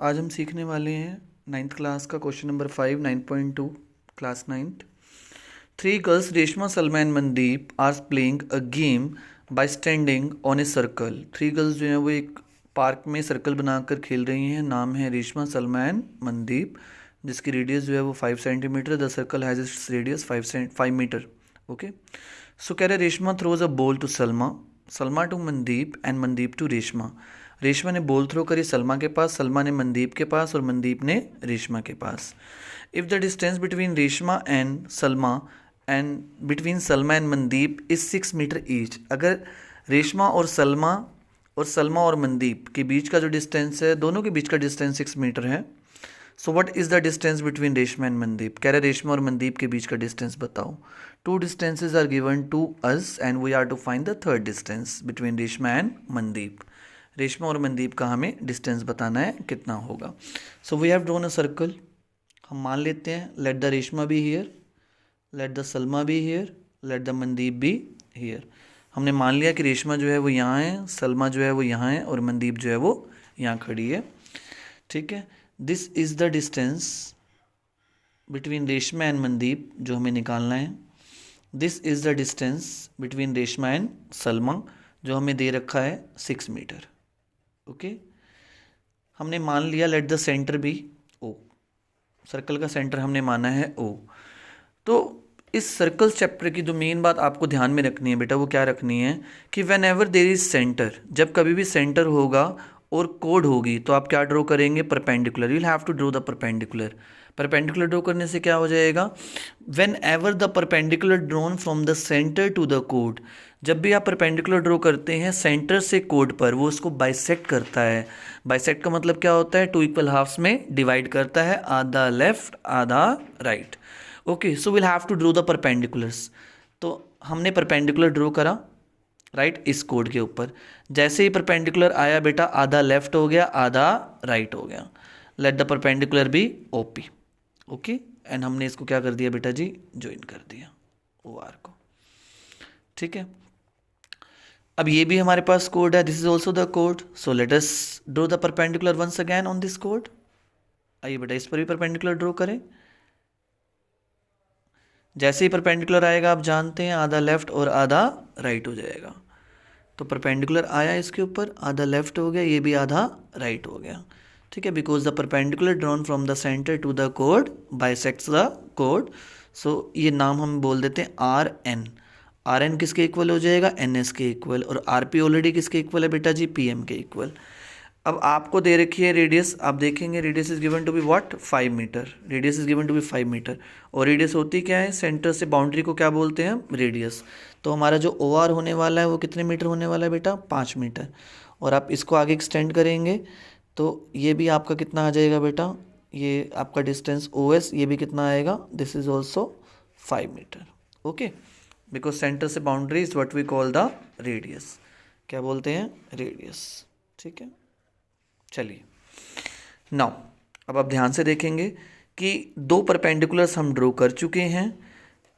आज हम सीखने वाले हैं नाइन्थ क्लास का question number 5 9.2 class ninth. Three girls Reshma Salma and Mandeep are playing a game by standing on a circle. Three girls जो हैं वो एक पार्क में सर्कल बनाकर खेल रही हैं। नाम है रेशमा सलमा एंड मनदीप, जिसकी रेडियस जो है वो 5 centimetre. The circle has its radius 5 metre. Okay, so कह रहे Reshma throws a ball to Salma, Salma to Mandeep and Mandeep to Reshma. Reshma ने बॉल थ्रो करी सलमा के पास, सलमा ने मनदीप के पास और मनदीप ने रेशमा के पास। If the distance between Reshma and Salma and Mandeep is 6 metre each. अगर रेशमा और सलमा और मनदीप के बीच का जो डिस्टेंस है, दोनों के बीच का डिस्टेंस 6 मीटर है। So what is the distance between Reshma and Mandeep. कह रहे रेशमा और मनदीप के बीच का डिस्टेंस बताओ। Two distances are given to us and we are to find the third distance between Reshma and Mandeep. Reshma और मनदीप का हमें डिस्टेंस बताना है कितना होगा। So we have drawn a circle. हम मान लेते हैं let the Reshma be here, let the Salma be here, let the Mandeep be here. हमने मान लिया कि रेशमा जो है वो यहाँ है, सलमा जो है वो यहाँ है और मनदीप जो है वो यहाँ खड़ी है। ठीक है, this is the distance between Reshma and Mandeep जो हमें निकालना है। This is the distance between Reshma and Salma जो हमें दे रखा है 6 मीटर। ओके, हमने मान लिया let the centre be O. Circle का सेंटर हमने माना है ओ। तो इस सर्कल चैप्टर की जो मेन बात आपको ध्यान में रखनी है बेटा, वो क्या रखनी है कि when ever there is centre, जब कभी भी सेंटर होगा और कोड होगी तो आप क्या ड्रॉ करेंगे, perpendicular. You will have to draw the perpendicular. Perpendicular draw करने से क्या हो जाएगा, whenever the perpendicular drawn from the centre to the कोड। जब भी आप परपेंडिकुलर ड्रॉ करते हैं सेंटर से कोड पर, वो उसको बाइसेक्ट करता है। बाइसेक्ट का मतलब क्या होता है, टू इक्वल हाफ्स में डिवाइड करता है, आधा लेफ्ट आधा right. Okay, so will have to draw the perpendiculars. तो हमने परपेंडिकुलर ड्रॉ करा राइट इस कोड के ऊपर। जैसे ही परपेंडिकुलर आया बेटा, आधा लेफ्ट हो गया आधा राइट हो गया। Let the perpendicular be OP. Okay, and हमने इसको क्या कर दिया बेटा जी, ज्वाइन कर दिया ओ आर को। ठीक है, अब ये भी हमारे पास कोड है, दिस इज ऑल्सो द कोड। So let us draw the perpendicular once again on this कोड। आइए बेटा इस पर भी परपेंडिकुलर ड्रॉ करें। जैसे ही परपेंडिकुलर आएगा आप जानते हैं आधा लेफ्ट और आधा राइट हो जाएगा। तो परपेंडिकुलर आया इसके ऊपर, आधा लेफ्ट हो गया, ये भी आधा राइट हो गया। ठीक है, because the perpendicular drawn from the centre to the code bisects the कोड। सो ये नाम हम बोल देते हैं आर एन। आर एन किसके इक्वल हो जाएगा, एन एस के इक्वल। और आर पी ऑलरेडी किसके इक्वल है बेटा जी, पी एम के इक्वल। अब आपको दे रखी है रेडियस, आप देखेंगे radius is given to be what, 5 metre. Radius is given to be 5 metre. और रेडियस होती क्या है, सेंटर से बाउंड्री को क्या बोलते हैं, रेडियस। तो हमारा जो ओ आर होने वाला है वो कितने मीटर होने वाला है बेटा, 5 मीटर। और आप इसको आगे एक्सटेंड करेंगे तो ये भी आपका कितना आ जाएगा बेटा, ये आपका डिस्टेंस ओ एस, ये भी कितना आएगा, this is also 5 metre. Okay, because centre से boundary is what we call the radius. क्या बोलते हैं, रेडियस। ठीक है, चलिए नाउ अब आप ध्यान से देखेंगे कि दो परपेंडिकुलर्स हम ड्रॉ कर चुके हैं।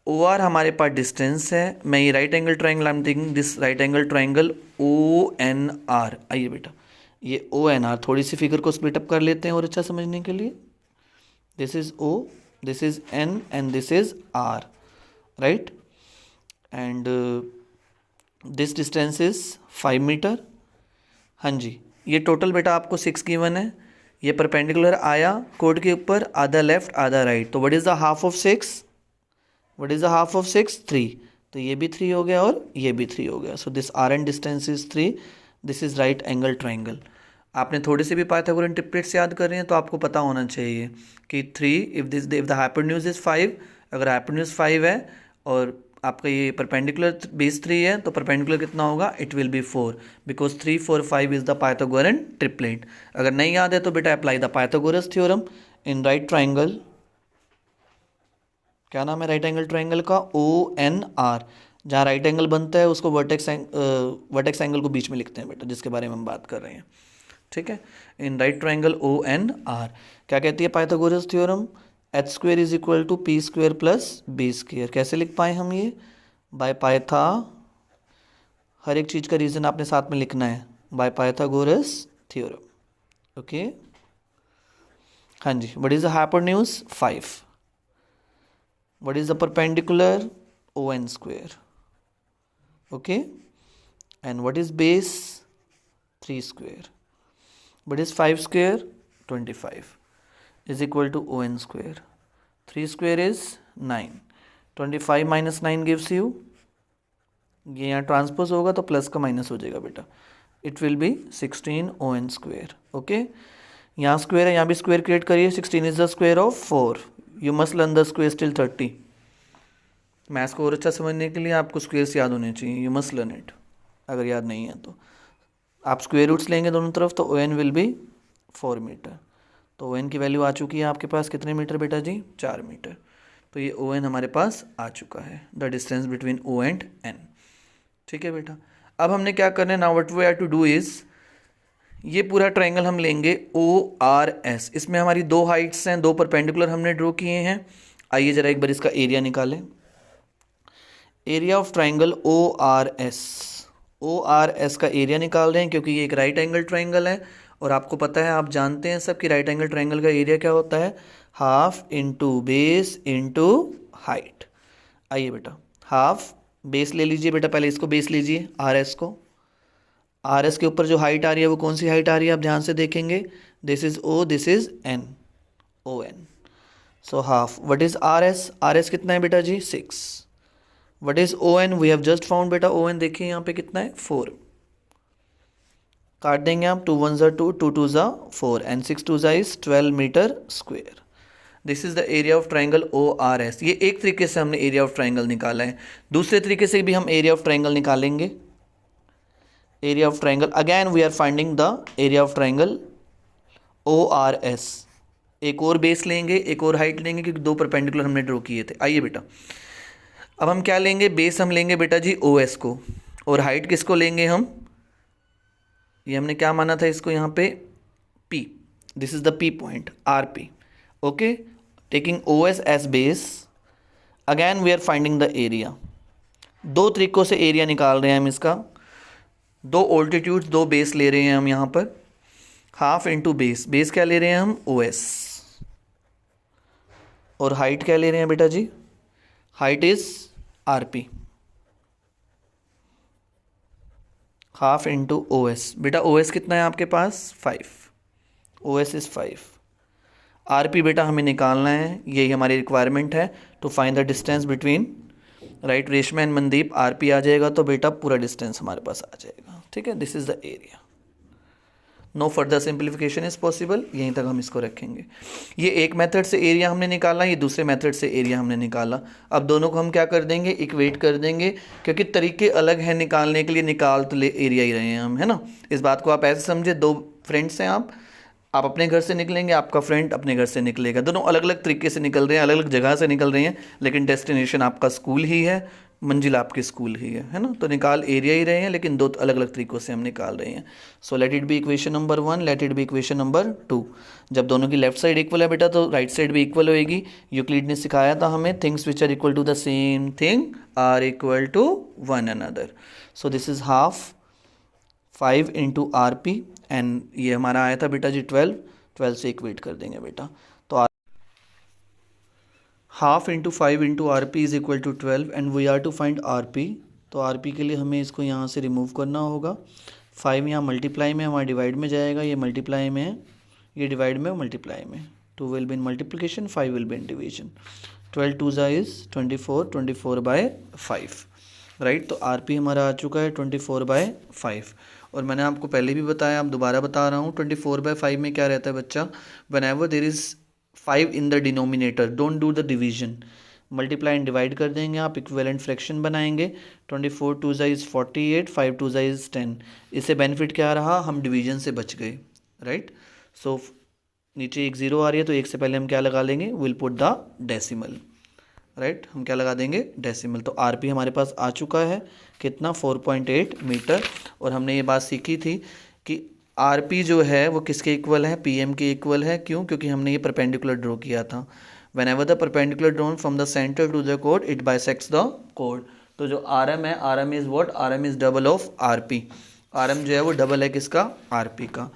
ओ आर हमारे पास डिस्टेंस है। मैं ये right angle triangle I am taking this right angle triangle O N R. आइए बेटा ये ओ एन आर, थोड़ी सी फिगर को स्प्लिट अप कर लेते हैं और अच्छा समझने के लिए। This is O, this is N and this is R right. And this distance is 5 metre. हाँ जी, ये टोटल बेटा आपको 6 गिवन है। ये परपेंडिकुलर आया कोड के ऊपर, आधा लेफ्ट आधा राइट। तो what is the half of 6, what is the half of 6, 3। तो ये भी 3 हो गया और ये भी 3 हो गया। So this R N distance is 3। This is right angle triangle. आपने थोड़े से भी पाइथागोरन ट्रिपलेट्स याद कर रहे हैं तो आपको पता होना चाहिए कि 3 इफ द हाइपोटेन्यूज इज 5, अगर हाइपोटेन्यूज 5 है और आपका ये परपेंडिकुलर बेस 3 है तो परपेंडिकुलर कितना होगा, it will be 4, because 3 4 5 is the Pythagorean triplet. अगर नहीं याद है तो बेटा apply the Pythagoras theorem in right triangle. क्या नाम है राइट एंगल ट्राइंगल का, ओ एन आर। जहाँ राइट एंगल बनता है उसको वर्टेक्स एंगल को बीच में लिखते हैं बेटा, जिसके बारे में हम बात कर रहे हैं। ठीक है, in right triangle O N R. क्या कहती है Pythagoras theorem, H square is equal to P square plus B square. कैसे लिख पाए हम ये, बाय पाइथा, हर एक चीज़ का रीज़न आपने साथ में लिखना है, बाय पाइथागोरस थ्योरम। ओके, हाँ जी, what is the hypotenuse 5, what is the perpendicular ON square, okay, and what is base 3 square, what is 5 square 25 is equal to ON square, 3 square is 9, 25 minus 9 gives you, ये यहाँ transpose होगा तो plus का minus हो जाएगा बेटा, it will be 16 ON square, okay. यहाँ square है, यहाँ भी स्क्वेयर क्रिएट करिए, 16 is the square of 4, you must learn the square till 30। Maths को और अच्छा समझने के लिए आपको स्क्वेयर्स याद होने चाहिए, यू मस्ट लर्न इट, अगर याद नहीं है तो आप स्क्वेयर रूट्स लेंगे दोनों तरफ तो ON विल बी 4 मीटर, तो ON की वैल्यू आ चुकी है आपके पास कितने मीटर बेटा जी, 4 मीटर, तो ये ON हमारे पास आ चुका है, the distance between O and N, ठीक है बेटा। अब हमने क्या करना है, now what we have to do is, ये पूरा ट्रायंगल हम लेंगे ORS, इसमें हमारी दो हाइट्स हैं, दो परपेंडिकुलर हमने ड्रॉ किए हैं। आइए जरा एक बार इसका एरिया निकालें, एरिया ऑफ ट्रायंगल ORS का एरिया निकाल रहे हैं क्योंकि ये एक राइट एंगल ट्रायंगल है, और आपको पता है, आप जानते हैं सब कि राइट एंगल ट्रायंगल का एरिया क्या होता है, half into base into height. आइए बेटा, हाफ बेस ले लीजिए बेटा, पहले इसको बेस लीजिए RS को, RS के ऊपर जो हाइट आ रही है वो कौन सी हाइट आ रही है आप ध्यान से देखेंगे, this is O, this is N, ON, so half, what is RS कितना है बेटा जी 6, what is ON, we have just found बेटा ON, देखिए यहाँ पे कितना है 4, काट देंगे आप, 2 1 2, 2 2 4 and 6 2 is 12 metre square. This is the area of triangle ORS। ये एक तरीके से हमने एरिया ऑफ ट्राइंगल निकाला है, दूसरे तरीके से भी हम एरिया ऑफ ट्राइंगल निकालेंगे। Area of triangle, again we are finding the area of triangle ORS। एक और बेस लेंगे, एक और हाइट लेंगे क्योंकि दो परपेंडिकुलर हमने ड्रॉ किए थे। आइए बेटा, अब हम क्या लेंगे, बेस हम लेंगे बेटा जी OS को, और हाइट किसको लेंगे हम, ये हमने क्या माना था इसको यहाँ पे P, this is the P point RP, okay. Taking OS as base, again we are finding the area. दो तरीकों से एरिया निकाल रहे हैं हम इसका, दो ऑल्टीट्यूड्स, दो बेस ले रहे हैं हम यहाँ पर, हाफ इंटू बेस, बेस क्या ले रहे हैं हम OS, और हाइट क्या ले रहे हैं बेटा जी, height is RP, half into OS। बेटा OS कितना है आपके पास 5, OS इज 5, RP बेटा हमें निकालना है, यही हमारी रिक्वायरमेंट है to find the distance between, right, Reshma and Mandeep. RP आ जाएगा तो बेटा पूरा डिस्टेंस हमारे पास आ जाएगा, ठीक है। This is the area, no further simplification is possible, यहीं तक हम इसको रखेंगे। ये एक मेथड से एरिया हमने निकाला, ये दूसरे मेथड से एरिया हमने निकाला। अब दोनों को हम क्या कर देंगे, इक्वेट कर देंगे, क्योंकि तरीके अलग हैं निकालने के लिए, निकाल तो एरिया ही रहे हैं हम, है ना। इस बात को आप ऐसे समझे, दो फ्रेंड्स हैं आप अपने घर से निकलेंगे, आपका फ्रेंड अपने घर से निकलेगा, दोनों अलग अलग तरीके से निकल रहे हैं, अलग अलग जगह से निकल रहे हैं, लेकिन डेस्टिनेशन आपका स्कूल ही है, मंजिल आपकी स्कूल ही है ना। तो निकाल एरिया ही रहे हैं, लेकिन दो अलग अलग तरीकों से हम निकाल रहे हैं। So let it be equation number 1, let it be equation number 2। जब दोनों की लेफ्ट साइड इक्वल है बेटा तो राइट साइड भी इक्वल होएगी। यूक्लिड ने सिखाया था हमें, things which are equal to the same thing are equal to one another. So this is half 5 into RP, and ये हमारा आया था बेटा जी 12 से इक्वेट कर देंगे बेटा, तो half into 5 into RP is equal to 12 and we are to find RP। तो RP के लिए हमें इसको यहाँ से रिमूव करना होगा। 5 यहाँ मल्टीप्लाई में, हमारा डिवाइड में जाएगा, ये मल्टीप्लाई में है, ये डिवाइड में और मल्टीप्लाई में। 2 will be in multiplication, 5 will be in division. 12 2 is 24, 24/5, right. तो RP हमारा आ चुका है 24/5, और मैंने आपको पहले भी बताया, आप दोबारा बता रहा हूँ, 24/5 में क्या रहता है बच्चा, whenever there is 5 in the denominator don't do the division, multiply and divide कर देंगे आप, इक्विवेलेंट फ्रैक्शन बनाएंगे। 24 2 इज 48, 5 2 इज 10। इससे बेनिफिट क्या रहा, हम डिवीजन से बच गए, राइट। सो नीचे एक 0 आ रही है तो एक से पहले हम क्या लगा लेंगे, will put the decimal, right, हम क्या लगा देंगे, डेसिमल। तो RP हमारे पास आ चुका है कितना, 4.8 मीटर। और हमने ये बात सीखी थी कि RP जो है वो किसके इक्वल है, PM के इक्वल है। क्यों, क्योंकि हमने ये परपेंडिकुलर ड्रॉ किया था। Whenever the perpendicular drawn from the centre to the code it bisects the code. तो जो RM है, RM is what, RM is double of RP। RM जो है वो डबल है किसका, RP का।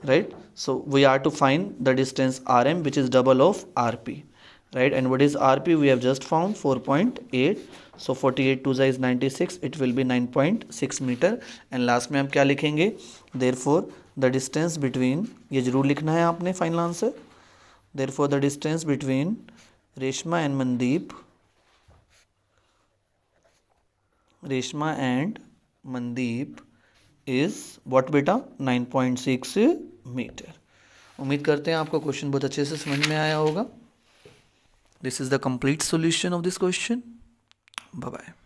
right? So we are to find the distance RM, which is double of RP, right? And what is RP? We have just found 4.8. So 48 2 is 96. It will be 9.6 meter. And last में हम क्या लिखेंगे? Therefore the distance between, ये जरूर लिखना है आपने final answer. Therefore the distance between Reshma and Mandeep is what बेटा? 9.6 मीटर. उम्मीद करते हैं आपको क्वेश्चन बहुत अच्छे से समझ में आया होगा. This is the complete solution of this question. Bye bye.